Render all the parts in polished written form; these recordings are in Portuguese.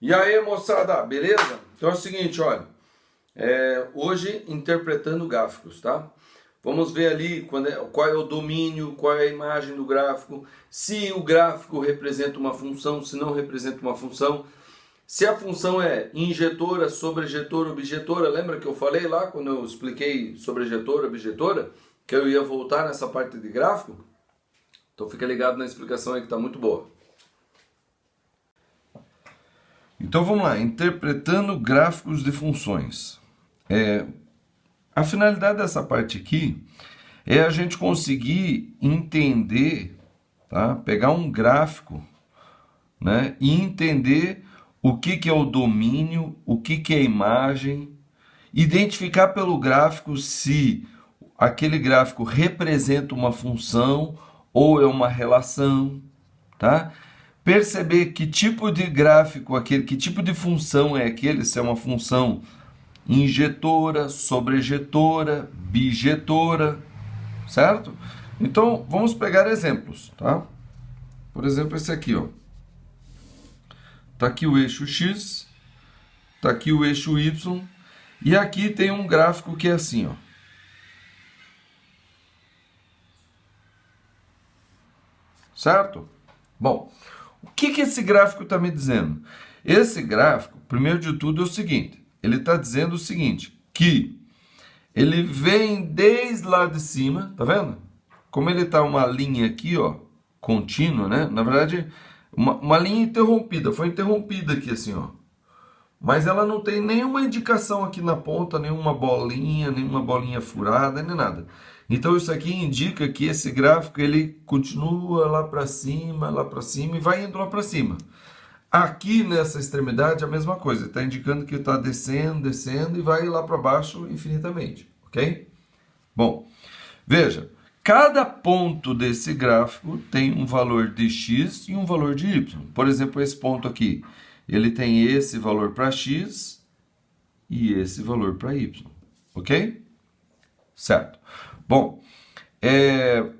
E aí, moçada, beleza? Então é o seguinte, olha, hoje interpretando gráficos, tá? Vamos ver ali qual é o domínio, qual é a imagem do gráfico, se o gráfico representa uma função, se não representa uma função, se a função é injetora, sobrejetora, objetora. Lembra que eu falei lá quando eu expliquei sobrejetora, objetora, que eu ia voltar nessa parte de gráfico? Então fica ligado na explicação aí que tá muito boa. Então vamos lá, interpretando gráficos de funções. A finalidade dessa parte aqui é a gente conseguir entender, tá? Pegar um gráfico, né? E entender o que é o domínio, o que é a imagem, identificar pelo gráfico se aquele gráfico representa uma função ou é uma relação, tá? Perceber que tipo de gráfico aquele, que tipo de função é aquele, se é uma função injetora, sobrejetora, bijetora, certo? Então, vamos pegar exemplos, tá? Por exemplo, esse aqui, ó. Tá aqui o eixo X, tá aqui o eixo Y, e aqui tem um gráfico que é assim, ó. Certo? Bom, o que esse gráfico está me dizendo? Esse gráfico, primeiro de tudo, é o seguinte. Ele está dizendo o seguinte, que ele vem desde lá de cima, tá vendo? Como ele está uma linha aqui, ó, contínua, né? Na verdade, uma linha interrompida, foi interrompida aqui assim, ó. Mas ela não tem nenhuma indicação aqui na ponta, nenhuma bolinha furada, nem nada. Então isso aqui indica que esse gráfico ele continua lá para cima e vai indo lá para cima. Aqui nessa extremidade a mesma coisa, está indicando que está descendo e vai lá para baixo infinitamente, ok? Bom, veja, cada ponto desse gráfico tem um valor de x e um valor de y. Por exemplo, esse ponto aqui, ele tem esse valor para x e esse valor para y, ok? Certo. Bom,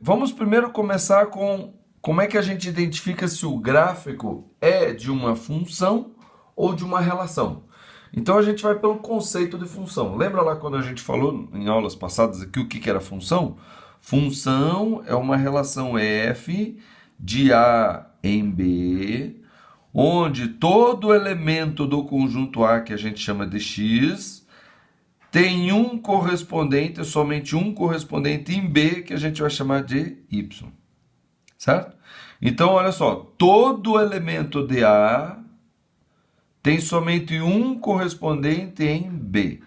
vamos primeiro começar com como é que a gente identifica se o gráfico é de uma função ou de uma relação. Então a gente vai pelo conceito de função. Lembra lá quando a gente falou em aulas passadas aqui o que era função? Função é uma relação f de A em B, onde todo elemento do conjunto A, que a gente chama de x, tem um correspondente, somente um correspondente em B, que a gente vai chamar de y. Certo? Então, olha só, todo elemento de A tem somente um correspondente em B.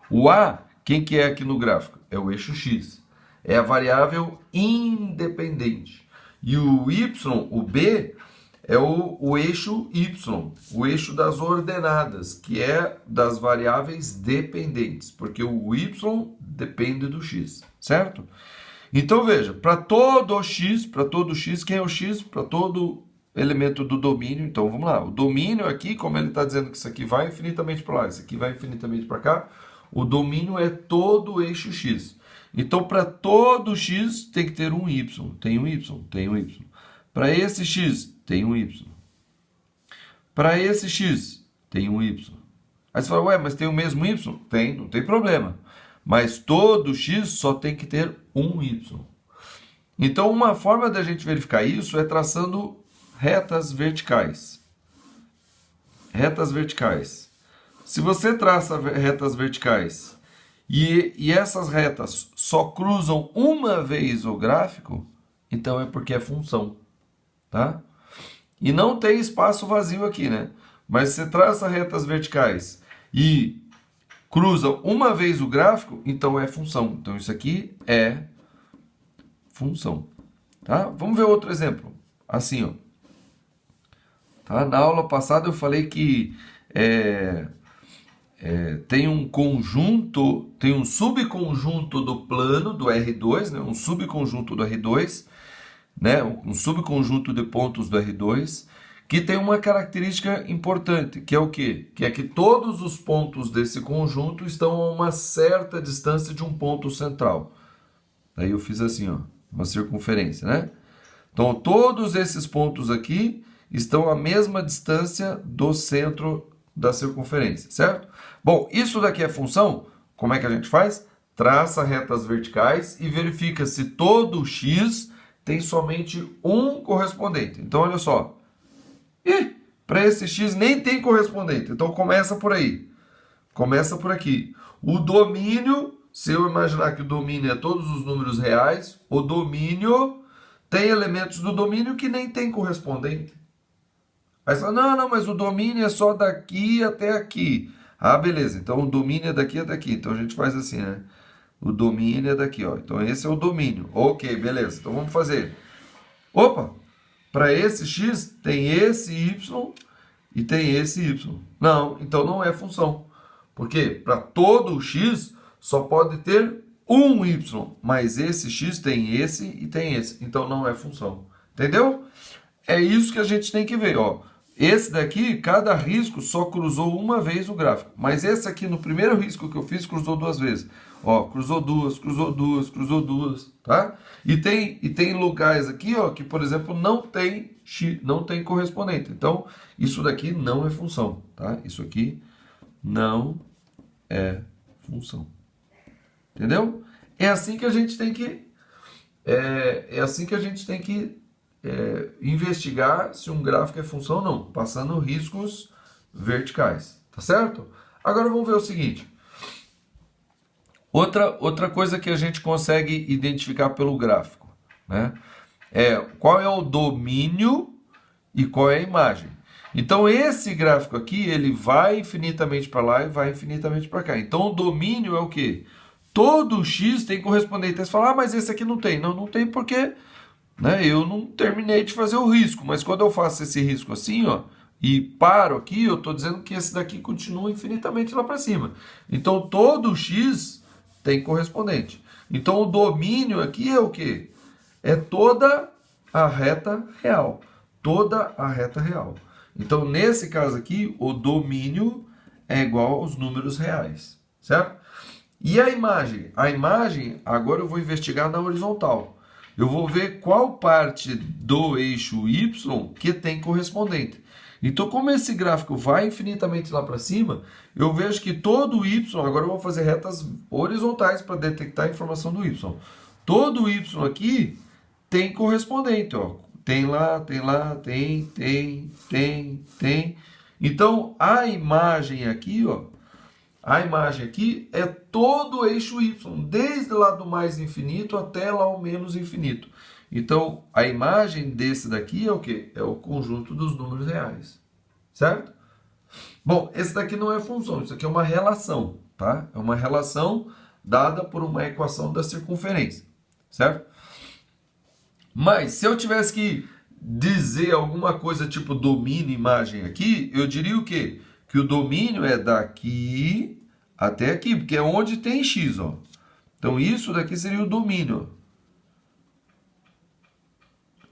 O A, quem que é aqui no gráfico? É o eixo x. É a variável independente. E o y, o B, é o eixo y, o eixo das ordenadas, que é das variáveis dependentes, porque o y depende do x, certo? Então veja, para todo x, quem é o x? Para todo elemento do domínio, então vamos lá. O domínio aqui, como ele está dizendo que isso aqui vai infinitamente para lá, isso aqui vai infinitamente para cá, o domínio é todo o eixo x. Então para todo x tem que ter um y, tem um y, tem um y. Para esse x, tem um y. Para esse x, tem um y. Aí você fala, ué, mas tem o mesmo y? Tem, não tem problema. Mas todo x só tem que ter um y. Então, uma forma da gente verificar isso é traçando retas verticais. Retas verticais. Se você traça retas verticais e essas retas só cruzam uma vez o gráfico, então é porque é função. Tá? E não tem espaço vazio aqui, né? Mas você traça retas verticais e cruza uma vez o gráfico, então é função. Então isso aqui é função. Tá? Vamos ver outro exemplo. Assim, ó. Tá? Na aula passada eu falei que tem um conjunto, tem um subconjunto do plano do R2, né? Um subconjunto do R2, né? Um subconjunto de pontos do R2, que tem uma característica importante, que é o quê? Que é que todos os pontos desse conjunto estão a uma certa distância de um ponto central. Aí eu fiz assim, ó, uma circunferência, né? Então, todos esses pontos aqui estão à mesma distância do centro da circunferência, certo? Bom, isso daqui é função. Como é que a gente faz? Traça retas verticais e verifica se todo x tem somente um correspondente. Então, olha só. Para esse x nem tem correspondente. Então, começa por aí. Começa por aqui. O domínio, se eu imaginar que o domínio é todos os números reais, o domínio tem elementos do domínio que nem tem correspondente. Aí você fala, não, mas o domínio é só daqui até aqui. Ah, beleza. Então, o domínio é daqui até aqui. Então, a gente faz assim, né? O domínio é daqui, ó. Então, esse é o domínio. Ok, beleza. Então, vamos fazer. Opa! Para esse x, tem esse y e tem esse y. Não, então não é função. Porque para todo o x, só pode ter um y. Mas esse x tem esse e tem esse. Então, não é função. Entendeu? É isso que a gente tem que ver, ó. Esse daqui, cada risco só cruzou uma vez o gráfico. Mas esse aqui, no primeiro risco que eu fiz, cruzou duas vezes. Ó, cruzou duas, cruzou duas, cruzou duas, tá? E tem lugares aqui, ó, que, por exemplo, não tem correspondente. Então, isso daqui não é função, tá? Isso aqui não é função. Entendeu? É assim que a gente tem que... investigar se um gráfico é função ou não, passando riscos verticais, tá certo? Agora vamos ver o seguinte. Outra coisa que a gente consegue identificar pelo gráfico, né? Qual é o domínio e qual é a imagem. Então, esse gráfico aqui, ele vai infinitamente para lá e vai infinitamente para cá. Então, o domínio é o quê? Todo x tem correspondente. Aí você fala, mas esse aqui não tem. Não, não tem porque... né? Eu não terminei de fazer o risco, mas quando eu faço esse risco assim, ó, e paro aqui, eu estou dizendo que esse daqui continua infinitamente lá para cima. Então, todo x tem correspondente. Então, o domínio aqui é o quê? É toda a reta real. Toda a reta real. Então, nesse caso aqui, o domínio é igual aos números reais, certo? E a imagem? A imagem, agora eu vou investigar na horizontal. Eu vou ver qual parte do eixo y que tem correspondente. Então, como esse gráfico vai infinitamente lá para cima, eu vejo que todo o y, agora eu vou fazer retas horizontais para detectar a informação do y. Todo o y aqui tem correspondente, ó. Tem lá, tem. Então, a imagem aqui, ó, a imagem aqui é todo o eixo y, desde lá do mais infinito até lá o menos infinito. Então, a imagem desse daqui é o quê? É o conjunto dos números reais, certo? Bom, esse daqui não é função, isso aqui é uma relação, tá? É uma relação dada por uma equação da circunferência, certo? Mas, se eu tivesse que dizer alguma coisa tipo domínio imagem aqui, eu diria o quê? Que o domínio é daqui até aqui, porque é onde tem x, ó. Então, isso daqui seria o domínio.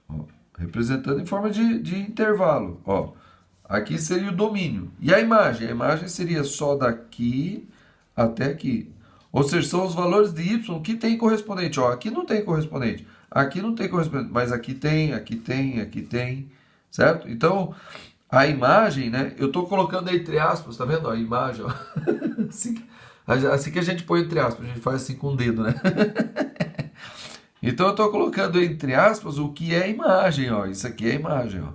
Ó, representando em forma de intervalo, ó. Aqui seria o domínio. E a imagem? A imagem seria só daqui até aqui. Ou seja, são os valores de y que tem correspondente. Ó, aqui não tem correspondente. Aqui não tem correspondente, mas aqui tem, certo? Então, a imagem, né? Eu estou colocando entre aspas, tá vendo? A imagem, ó. Assim que a gente põe entre aspas, a gente faz assim com o dedo, né? Então, eu estou colocando entre aspas o que é imagem, ó. Isso aqui é imagem, ó.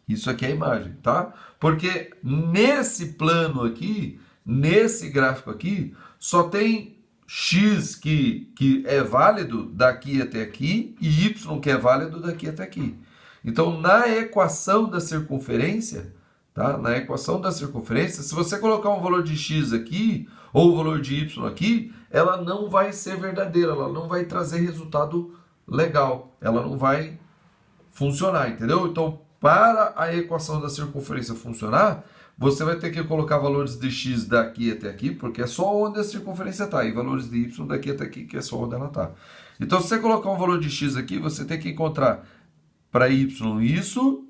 Isso aqui é imagem, tá? Porque nesse plano aqui, nesse gráfico aqui, só tem x que é válido daqui até aqui e y que é válido daqui até aqui. Então, na equação da circunferência, tá? Na equação da circunferência, se você colocar um valor de x aqui ou o valor de y aqui, ela não vai ser verdadeira, ela não vai trazer resultado legal, ela não vai funcionar, entendeu? Então, para a equação da circunferência funcionar, você vai ter que colocar valores de x daqui até aqui, porque é só onde a circunferência está, e valores de y daqui até aqui, que é só onde ela está. Então, se você colocar um valor de x aqui, você tem que encontrar para y isso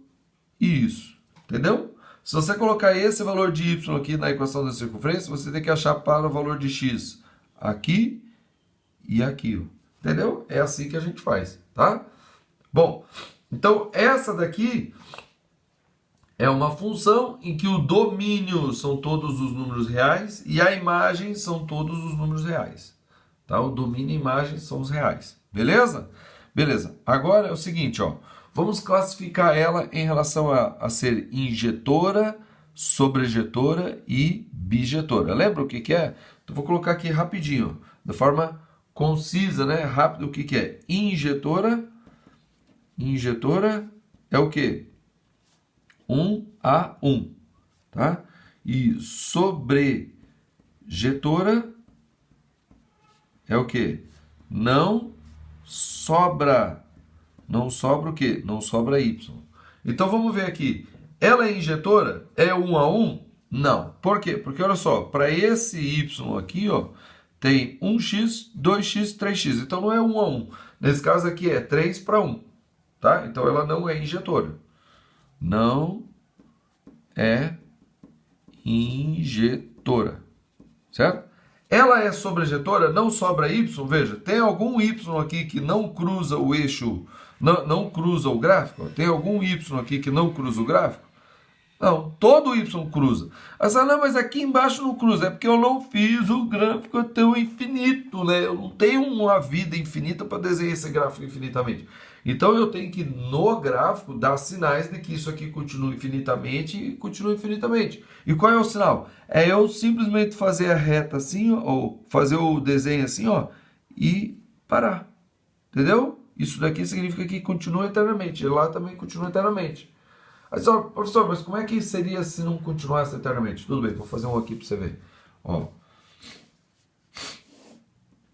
e isso, entendeu? Se você colocar esse valor de y aqui na equação da circunferência, você tem que achar para o valor de x aqui e aqui, entendeu? É assim que a gente faz, tá? Bom, então essa daqui é uma função em que o domínio são todos os números reais e a imagem são todos os números reais. Tá? O domínio e a imagem são os reais. Beleza? Beleza. Agora é o seguinte, ó. Vamos classificar ela em relação a ser injetora, sobrejetora e bijetora. Lembra o que que é? Então vou colocar aqui rapidinho, de forma concisa, né? Rápido, o que que é? Injetora. Injetora é o quê? 1 a 1, tá? E sobrejetora é o quê? Não sobra. Não sobra o quê? Não sobra y. Então vamos ver aqui. Ela é injetora? É 1 a 1? Não. Por quê? Porque olha só, para esse y aqui, ó, tem 1x, 2x, 3x. Então não é 1 a 1. Nesse caso aqui é 3 para 1, tá? Então ela não é injetora. Não é injetora, certo? Ela é sobrejetora, não sobra y, veja, tem algum y aqui que não cruza o eixo, não cruza o gráfico? Tem algum y aqui que não cruza o gráfico? Não, todo y cruza. Aí você fala, não, mas aqui embaixo não cruza, é porque eu não fiz o gráfico até o infinito, né? Eu não tenho uma vida infinita para desenhar esse gráfico infinitamente. Então eu tenho que, no gráfico, dar sinais de que isso aqui continua infinitamente e continua infinitamente. E qual é o sinal? É eu simplesmente fazer a reta assim, ou fazer o desenho assim, ó, e parar. Entendeu? Isso daqui significa que continua eternamente. E lá também continua eternamente. Aí só, professor, mas como é que seria se não continuasse eternamente? Tudo bem, vou fazer um aqui para você ver. Ó.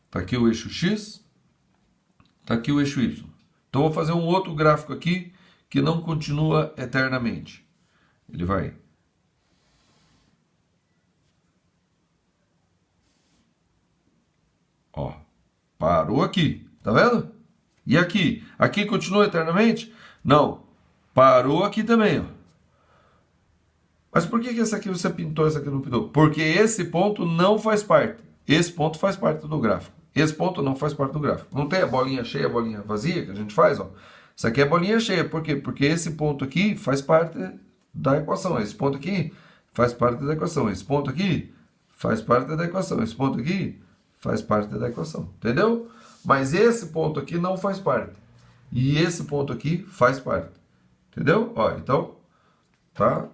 Tá aqui o eixo X, tá aqui o eixo Y. Então vou fazer um outro gráfico aqui que não continua eternamente. Ele vai. Ó, parou aqui, tá vendo? E aqui? Aqui continua eternamente? Não. Parou aqui também, ó. Mas por que essa aqui você pintou, essa aqui não pintou? Porque esse ponto não faz parte. Esse ponto faz parte do gráfico. Esse ponto não faz parte do gráfico. Não tem a bolinha cheia, a bolinha vazia que a gente faz, ó. Isso aqui é bolinha cheia. Por quê? Porque esse ponto aqui faz parte da equação. Esse ponto aqui faz parte da equação. Esse ponto aqui faz parte da equação. Esse ponto aqui faz parte da equação. Entendeu? Mas esse ponto aqui não faz parte. E esse ponto aqui faz parte. Entendeu? Ó, então, tá?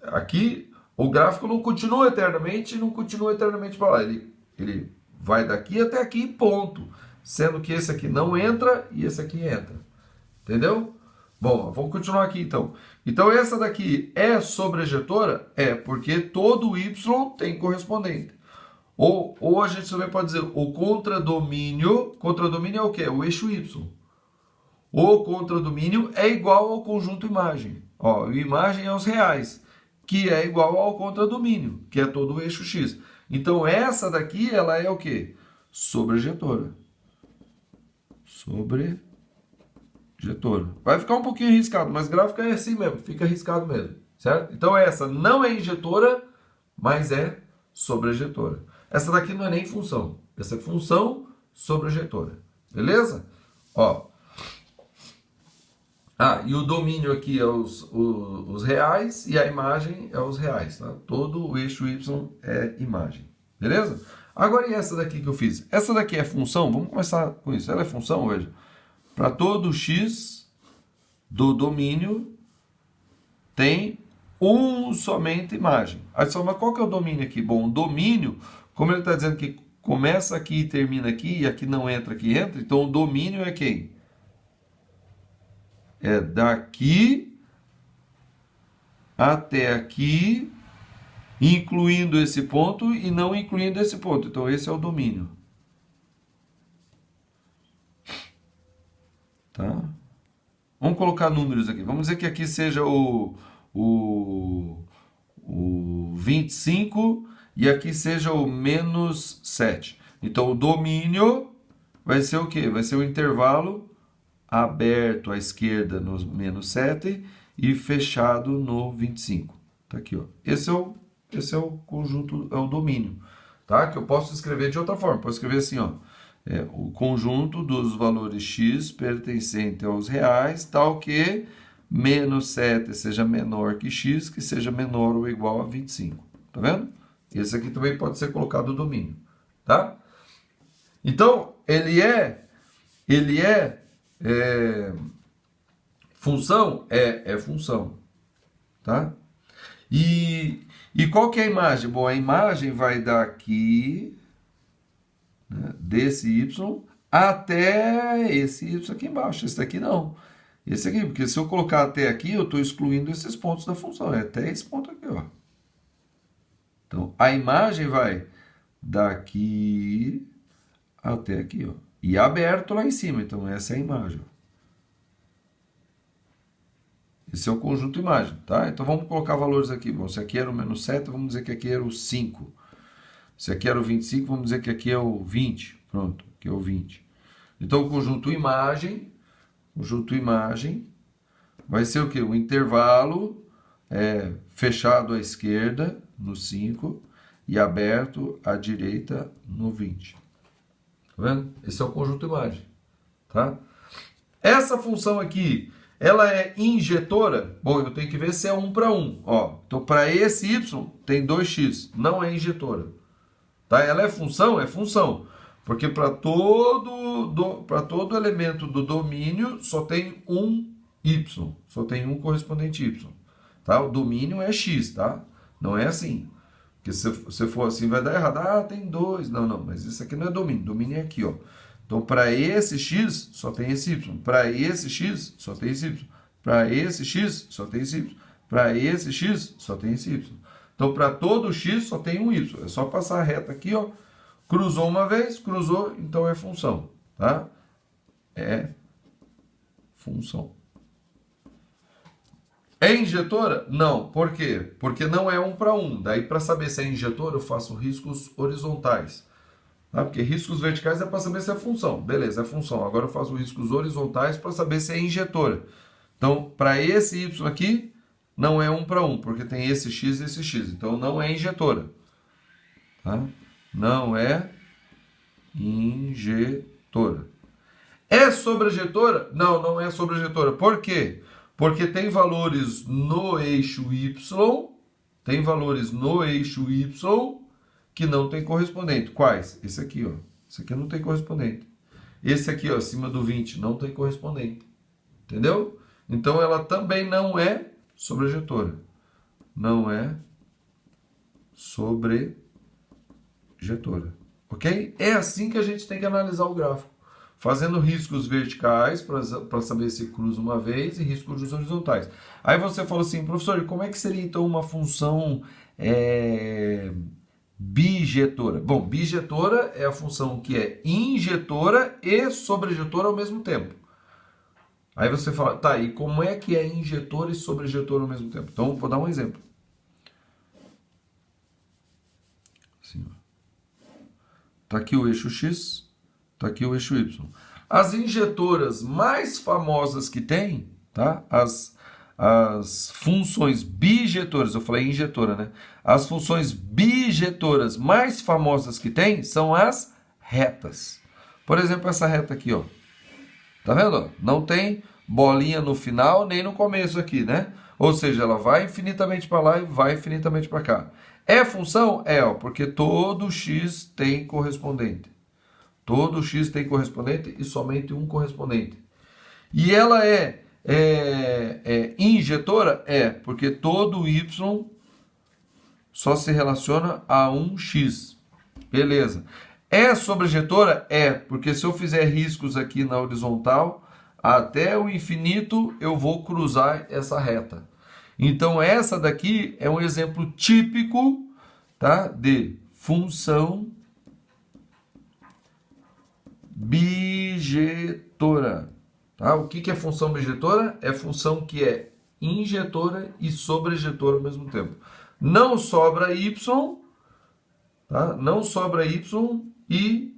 Aqui, o gráfico não continua eternamente, não continua eternamente para lá. Ele vai daqui até aqui, ponto. Sendo que esse aqui não entra e esse aqui entra. Entendeu? Bom, vamos continuar aqui então. Então, essa daqui é sobrejetora? É, porque todo y tem correspondente. Ou a gente também pode dizer, o contradomínio é o quê? O eixo y. O contradomínio é igual ao conjunto imagem. Ó, a imagem é os reais, que é igual ao contradomínio, que é todo o eixo x. Então, essa daqui, ela é o quê? Sobrejetora. Sobrejetora. Vai ficar um pouquinho arriscado, mas gráfico é assim mesmo, fica arriscado mesmo, certo? Então, essa não é injetora, mas é sobrejetora. Essa daqui não é nem função. Essa é função sobrejetora. Beleza? Ó. Ah, e o domínio aqui é os reais e a imagem é os reais, tá? Todo o eixo y é imagem, beleza? Agora, e essa daqui que eu fiz? Essa daqui é função? Vamos começar com isso. Ela é função, veja. Para todo x do domínio tem somente imagem. Aí só, mas qual que é o domínio aqui? Bom, o domínio, como ele está dizendo que começa aqui e termina aqui, e aqui não entra, aqui entra, então o domínio é quem? É daqui até aqui, incluindo esse ponto e não incluindo esse ponto. Então, esse é o domínio. Tá? Vamos colocar números aqui. Vamos dizer que aqui seja o 25 e aqui seja o menos 7. Então, o domínio vai ser o quê? Vai ser o intervalo aberto à esquerda no menos 7 e fechado no 25. Tá aqui, ó. Esse é o conjunto, é o domínio, tá? Que eu posso escrever de outra forma. Posso escrever assim, ó. O conjunto dos valores x pertencente aos reais, tal que menos 7 seja menor que x, que seja menor ou igual a 25. Tá vendo? Esse aqui também pode ser colocado no domínio, tá? Então, função é função, tá? E qual que é a imagem? Bom, a imagem vai daqui, né, desse y até esse y aqui embaixo. Esse daqui não. Esse aqui, porque se eu colocar até aqui, eu estou excluindo esses pontos da função. É até esse ponto aqui, ó. Então, a imagem vai daqui até aqui, ó. E aberto lá em cima. Então, essa é a imagem, ó. Esse é o conjunto imagem, tá? Então, vamos colocar valores aqui. Bom, se aqui era o menos 7, vamos dizer que aqui era o 5. Se aqui era o 25, vamos dizer que aqui é o 20. Pronto, aqui é o 20. Então, o conjunto imagem vai ser o quê? O intervalo fechado à esquerda, no 5, e aberto à direita, no 20. Tá vendo? Esse é o conjunto imagem, tá? Essa função aqui, ela é injetora? Bom, eu tenho que ver se é 1 para 1. Ó, então, para esse y, tem 2x. Não é injetora. Tá? Ela é função? É função. Porque para todo elemento do domínio, só tem um y. Só tem um correspondente y. Tá? O domínio é x, tá? Não é assim. Porque se for assim, vai dar errado. Ah, tem 2. Não, não. Mas isso aqui não é domínio. Domínio é aqui, ó. Então, para esse x, só tem esse y. Para esse x, só tem esse y. Para esse x, só tem esse y. Para esse x, só tem esse y. Então, para todo x, só tem um y. É só passar a reta aqui, ó. Cruzou uma vez, cruzou, então é função. Tá? É função. É injetora? Não. Por quê? Porque não é 1 para 1. Daí, para saber se é injetora, eu faço riscos horizontais. Tá? Porque riscos verticais é para saber se é função. Beleza, é função. Agora eu faço riscos horizontais para saber se é injetora. Então, para esse y aqui, não é 1 para 1, porque tem esse x e esse x. Então, não é injetora. Tá? Não é injetora. É sobrejetora? Não, não é sobrejetora. Por quê? Porque tem valores no eixo y, que não tem correspondente. Quais? Esse aqui, ó. Esse aqui não tem correspondente. Esse aqui, ó, acima do 20, não tem correspondente. Entendeu? Então, ela também não é sobrejetora. Não é sobrejetora. Ok? É assim que a gente tem que analisar o gráfico. Fazendo riscos verticais para saber se cruza uma vez e riscos horizontais. Aí você fala assim, professor, e como é que seria então uma função bijetora? Bom, bijetora é a função que é injetora e sobrejetora ao mesmo tempo. Aí você fala, tá, e como é que é injetora e sobrejetora ao mesmo tempo? Então, vou dar um exemplo. Assim, ó. Tá aqui o eixo x, tá aqui o eixo y. As injetoras mais famosas que tem, tá? As funções bijetoras, eu falei injetora, né? As funções bijetoras mais famosas que tem são as retas. Por exemplo, essa reta aqui, ó. Tá vendo? Não tem bolinha no final nem no começo aqui, né? Ou seja, ela vai infinitamente para lá e vai infinitamente para cá. É função? É, ó, porque todo x tem correspondente. Todo x tem correspondente e somente um correspondente. E ela é injetora? É, porque todo y só se relaciona a um x. Beleza. É sobrejetora? É, porque se eu fizer riscos aqui na horizontal, até o infinito eu vou cruzar essa reta. Então, essa daqui é um exemplo típico, tá, de função bijetora. Tá? O que é função bijetora? É função que é injetora e sobrejetora ao mesmo tempo. Não sobra y, tá? Não sobra y e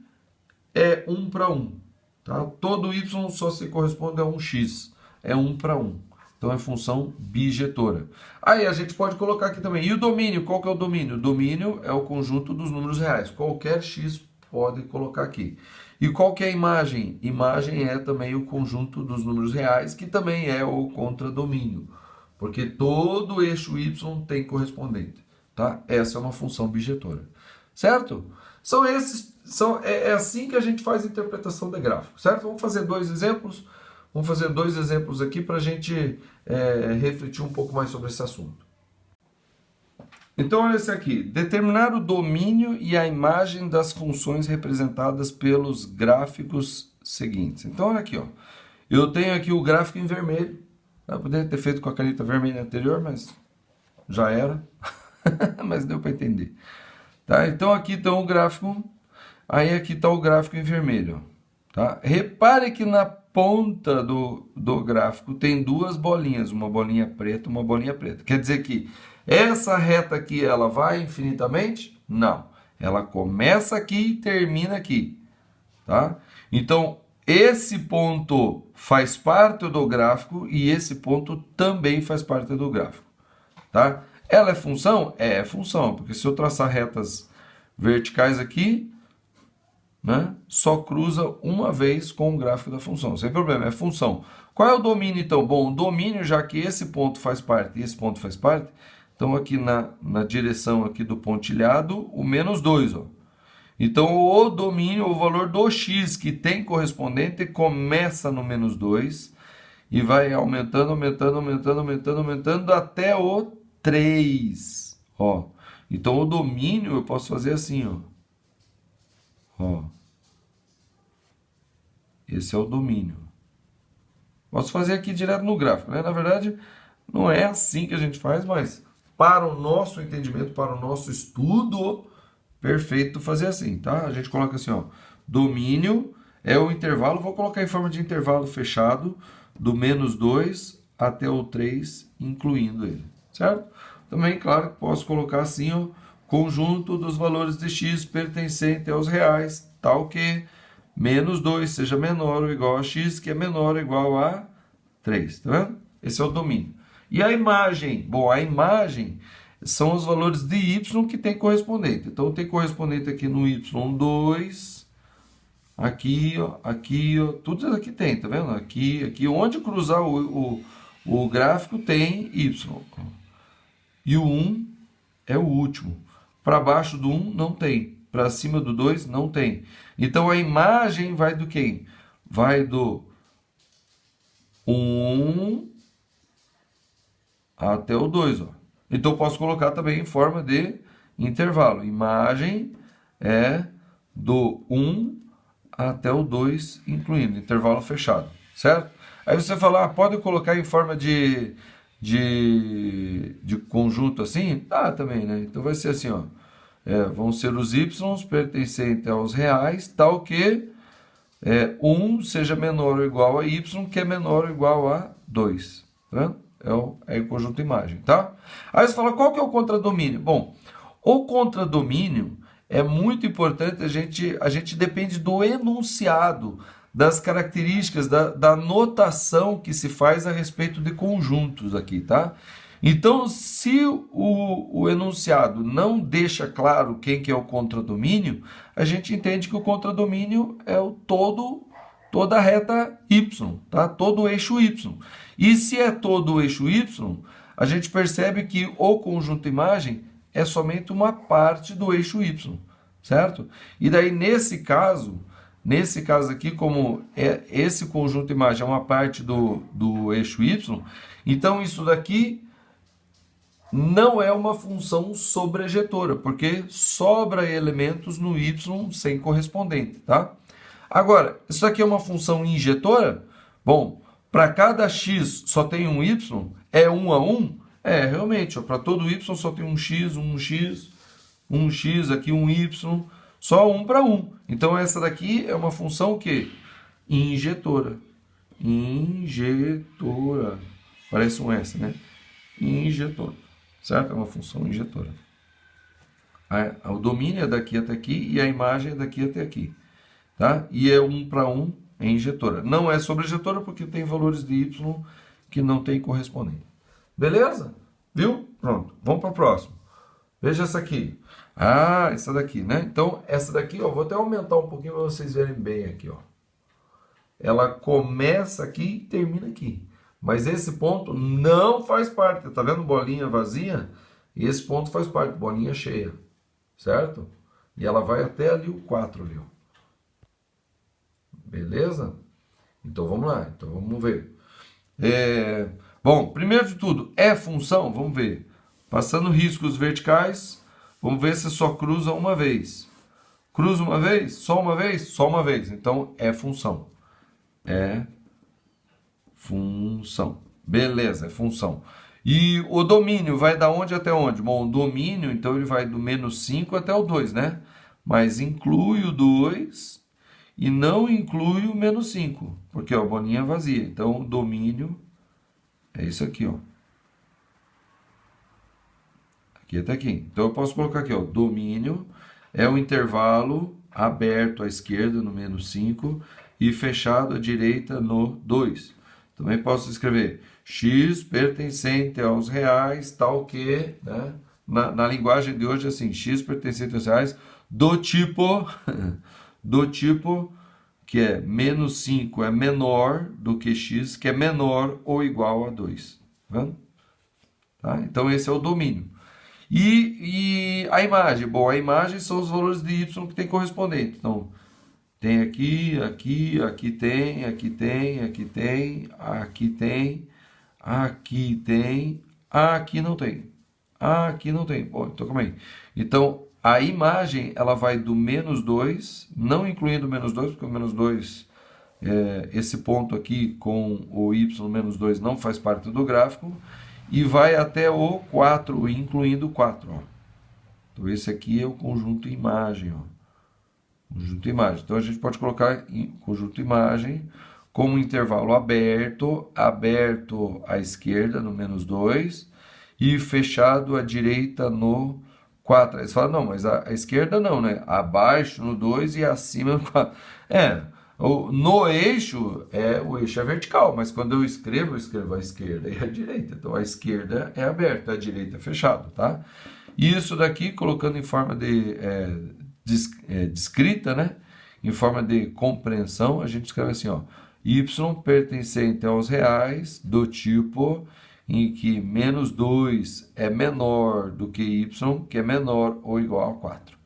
é 1 para 1. Tá? Todo y só se corresponde a um x. É 1 para 1. Então, é função bijetora. Aí, a gente pode colocar aqui também. E o domínio? Qual que é o domínio? O domínio é o conjunto dos números reais. Qualquer x pode colocar aqui. E qual que é a imagem? Imagem é também o conjunto dos números reais, que também é o contradomínio, porque todo eixo y tem correspondente, tá? Essa é uma função bijetora, certo? É assim que a gente faz a interpretação de gráfico, certo? Vamos fazer dois exemplos. Vamos fazer dois exemplos aqui para a gente refletir um pouco mais sobre esse assunto. Então, olha esse aqui. Determinar o domínio e a imagem das funções representadas pelos gráficos seguintes. Então, olha aqui, ó. Eu tenho aqui o gráfico em vermelho. Eu poderia ter feito com a caneta vermelha anterior, mas já era. Mas deu para entender. Tá? Então, aqui está o gráfico. Aí, aqui está o gráfico em vermelho. Tá? Repare que na ponta do gráfico tem duas bolinhas. Uma bolinha preta e uma bolinha preta. Quer dizer que essa reta aqui, ela vai infinitamente? Não. Ela começa aqui e termina aqui. Tá? Então, esse ponto faz parte do gráfico e esse ponto também faz parte do gráfico. Tá? Ela é função? É função, porque se eu traçar retas verticais aqui, né, só cruza uma vez com o gráfico da função. Sem problema, é função. Qual é o domínio, então? Bom, o domínio, já que esse ponto faz parte e esse ponto faz parte, então aqui na direção aqui do pontilhado, o menos 2, ó. Então, o domínio, o valor do x que tem correspondente, começa no menos 2 e vai aumentando, aumentando, aumentando, aumentando, aumentando até o 3. Ó. Então, o domínio eu posso fazer assim, ó. Ó. Esse é o domínio. Posso fazer aqui direto no gráfico, né? Na verdade, não é assim que a gente faz, mas para o nosso entendimento, para o nosso estudo, perfeito fazer assim, tá? A gente coloca assim, ó, domínio é o intervalo, vou colocar em forma de intervalo fechado, do menos 2 até o 3, incluindo ele, certo? Também, claro, posso colocar assim, ó, conjunto dos valores de x pertencente aos reais, tal que menos 2 seja menor ou igual a x, que é menor ou igual a 3, tá vendo? Esse é o domínio. E a imagem? Bom, a imagem são os valores de y que tem correspondente. Então, tem correspondente aqui no y2, aqui, ó, tudo isso aqui tem, tá vendo? Aqui, onde cruzar o gráfico tem y. E o 1 é o último. Para baixo do 1 não tem. Para cima do 2 não tem. Então, a imagem vai do quem? Vai do 1 até o 2, ó. Então, posso colocar também em forma de intervalo. Imagem é do 1 até o 2, incluindo intervalo fechado, certo? Aí você fala, pode colocar em forma de conjunto assim? Ah, também, né? Então, vai ser assim, ó. Vão ser os y pertencentes aos reais, tal que 1 seja menor ou igual a y, que é menor ou igual a 2, tá vendo? É o conjunto imagem, tá? Aí você fala, qual que é o contradomínio? Bom, o contradomínio é muito importante, a gente depende do enunciado, das características, da notação que se faz a respeito de conjuntos aqui, tá? Então, se o enunciado não deixa claro quem que é o contradomínio, a gente entende que o contradomínio é toda a reta y, tá? Todo o eixo y. E se é todo o eixo y, a gente percebe que o conjunto imagem é somente uma parte do eixo y, certo? E daí, nesse caso aqui, como esse conjunto imagem é uma parte do eixo y, então isso daqui não é uma função sobrejetora, porque sobra elementos no y sem correspondente, tá? Agora, isso aqui é uma função injetora? Bom, para cada x só tem um y, é 1 a 1? Realmente, para todo y só tem um x, aqui um y, só 1 para 1. Então, essa daqui é uma função que injetora. Injetora. Parece um S, né? Injetora. Certo? É uma função injetora. O domínio é daqui até aqui e a imagem é daqui até aqui. Tá? E é 1 para 1 é injetora. Não é sobrejetora porque tem valores de y que não tem correspondente. Beleza? Viu? Pronto. Vamos para o próximo. Veja essa aqui. Ah, essa daqui, né? Então, essa daqui, ó, vou até aumentar um pouquinho para vocês verem bem aqui, ó. Ela começa aqui e termina aqui. Mas esse ponto não faz parte. Tá vendo bolinha vazia? E esse ponto faz parte, bolinha cheia. Certo? E ela vai até ali o 4 ali, ó. Beleza? Então vamos lá. Então vamos ver. Bom, primeiro de tudo, é função? Vamos ver. Passando riscos verticais, vamos ver se só cruza uma vez. Cruza uma vez? Só uma vez? Só uma vez. Então é função. É função. Beleza, é função. E o domínio vai da onde até onde? Bom, o domínio, então ele vai do -5 até o 2, né? Mas inclui o 2 e não inclui o -5, porque ó, a bolinha é vazia. Então o domínio é isso aqui, ó. Aqui até aqui. Então eu posso colocar aqui, ó, domínio é o intervalo aberto à esquerda no -5 e fechado à direita no 2. Também posso escrever x pertencente aos reais, tal que, né? Na linguagem de hoje, assim, x pertencente aos reais do tipo, do tipo que é -5 é menor do que x, que é menor ou igual a 2. Tá vendo? Tá? Então esse é o domínio. E a imagem? Bom, a imagem são os valores de y que tem correspondente. Então, tem aqui, aqui, aqui tem, aqui tem, aqui tem, aqui tem, aqui tem, aqui não tem. Aqui não tem. Bom, então calma aí. Então, a imagem, ela vai do -2, não incluindo o -2, porque o -2, esse ponto aqui com o y -2 não faz parte do gráfico, e vai até o 4, incluindo o 4. Ó. Então, esse aqui é o conjunto imagem, ó. Conjunto imagem. Então a gente pode colocar conjunto imagem como intervalo aberto, aberto à esquerda no -2 e fechado à direita no 4. Aí você fala, não, mas a esquerda não, né? Abaixo no 2 e acima no 4. No eixo, o eixo é vertical, mas quando eu escrevo a esquerda e a direita. Então a esquerda é aberta, a direita é fechado, tá? Isso daqui, colocando em forma de descrita, né? Em forma de compreensão, a gente escreve assim, ó, y pertencente aos reais do tipo em que -2 é menor do que y, que é menor ou igual a 4.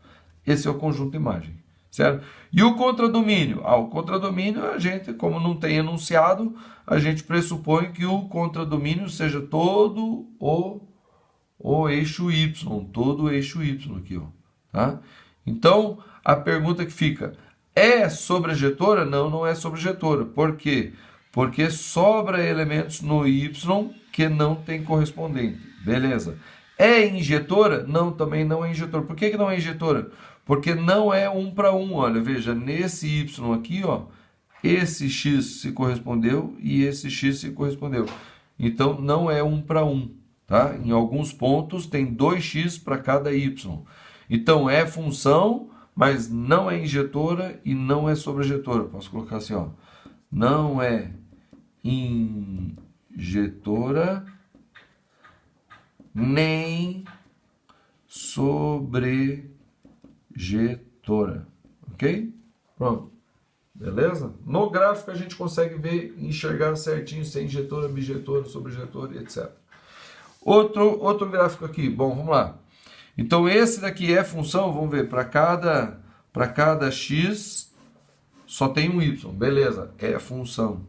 Esse é o conjunto imagem, certo? E o contradomínio? O contradomínio, a gente, como não tem enunciado, a gente pressupõe que o contradomínio seja todo o eixo y, todo o eixo y aqui, ó, tá? Então, a pergunta que fica, é sobrejetora? Não, não é sobrejetora. Por quê? Porque sobra elementos no y que não tem correspondente. Beleza. É injetora? Não, também não é injetora. Por que não é injetora? Porque não é 1 para 1. Olha, veja, nesse y aqui, ó, esse x se correspondeu e esse x se correspondeu. Então, não é 1 para 1. Tá? Em alguns pontos tem 2x para cada y. Então, é função, mas não é injetora e não é sobrejetora. Posso colocar assim, ó. Não é injetora nem sobrejetora. Ok? Pronto. Beleza? No gráfico a gente consegue ver, enxergar certinho se é injetora, bijetora, sobrejetora, etc. Outro gráfico aqui. Bom, vamos lá. Então, esse daqui é função, vamos ver, para cada x só tem um y, beleza, é função,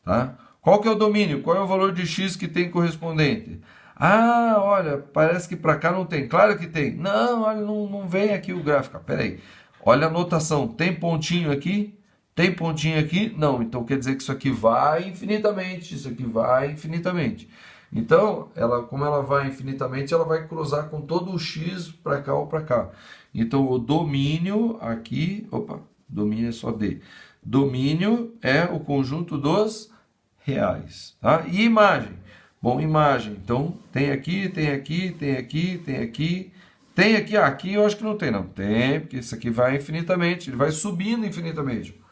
tá? Qual que é o domínio? Qual é o valor de x que tem correspondente? Olha, parece que para cá não tem, claro que tem. Não, olha, não vem aqui o gráfico, peraí, olha a notação, tem pontinho aqui? Tem pontinho aqui? Não, então quer dizer que isso aqui vai infinitamente, isso aqui vai infinitamente. Então, como ela vai infinitamente, ela vai cruzar com todo o x para cá ou para cá. Então, o domínio aqui, domínio é só D. Domínio é o conjunto dos reais, tá? E imagem? Bom, imagem. Então, tem aqui, tem aqui, tem aqui, tem aqui, tem aqui. Aqui eu acho que não tem, não. Tem, porque isso aqui vai infinitamente, ele vai subindo infinitamente.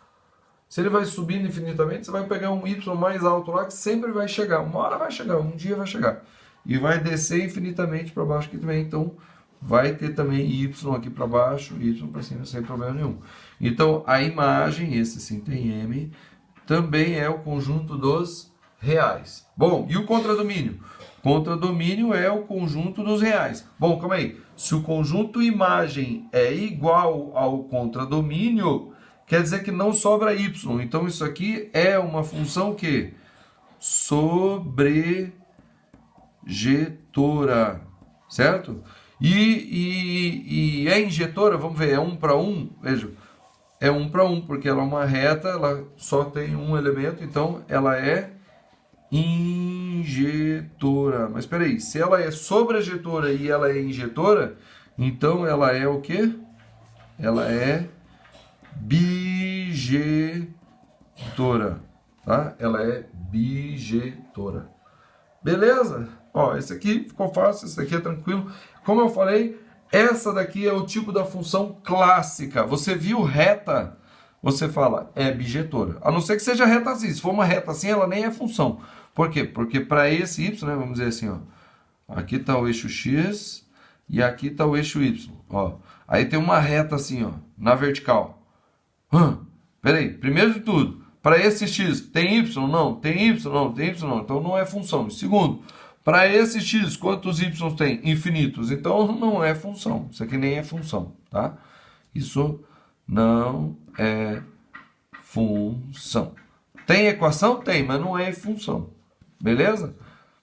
Se ele vai subindo infinitamente, você vai pegar um y mais alto lá que sempre vai chegar. Uma hora vai chegar, um dia vai chegar. e vai descer infinitamente para baixo aqui também. Então, vai ter também y aqui para baixo, y para cima, sem problema nenhum. Então, a imagem, esse sim tem M, também é o conjunto dos reais. Bom, e o contradomínio? Contradomínio é o conjunto dos reais. Bom, calma aí. Se o conjunto imagem é igual ao contradomínio, quer dizer que não sobra y. Então, isso aqui é uma função que sobrejetora, certo? E é injetora, vamos ver, é 1 para 1, veja, é 1 para 1, porque ela é uma reta, ela só tem um elemento, então ela é injetora. Mas espera aí, se ela é sobrejetora e ela é injetora, então ela é o quê? Ela é bijetora, tá? Ela é bijetora. Beleza? Ó, esse aqui ficou fácil, esse aqui é tranquilo. Como eu falei, essa daqui é o tipo da função clássica. Você viu reta, você fala, é bijetora. A não ser que seja reta assim. Se for uma reta assim, ela nem é função. Por quê? Porque para esse y, né, vamos dizer assim, ó, aqui está o eixo x e aqui está o eixo y. Ó. Aí tem uma reta assim, ó, na vertical. Peraí, primeiro de tudo, para esse x tem y? Não. Tem y? Não. Tem y? Não. Então não é função. Segundo, para esse x, quantos y tem? Infinitos. Então não é função. Isso aqui nem é função, tá? Isso não é função. Tem equação? Tem, mas não é função. Beleza?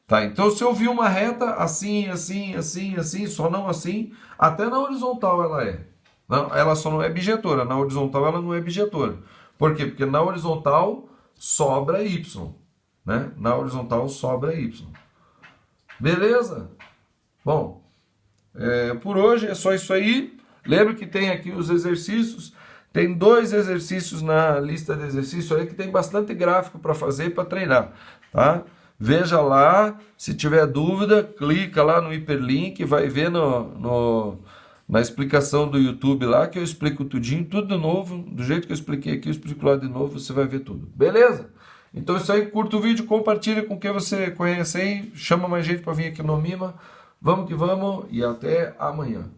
Tá, então se eu vi uma reta assim, assim, assim, assim, só não assim, até na horizontal ela é. Não, ela só não é bijetora. Na horizontal ela não é bijetora. Por quê? Porque na horizontal sobra y. Né? Na horizontal sobra y. Beleza? Bom, por hoje é só isso aí. Lembra que tem aqui os exercícios. Tem 2 exercícios na lista de exercícios aí que tem bastante gráfico para fazer para treinar, tá? Veja lá, se tiver dúvida, clica lá no hiperlink, vai ver na explicação do YouTube lá, que eu explico tudinho, tudo de novo, do jeito que eu expliquei aqui, eu explico lá de novo, você vai ver tudo. Beleza? Então é isso aí, curta o vídeo, compartilha com quem você conhece aí, chama mais gente para vir aqui no Mima. Vamos que vamos e até amanhã.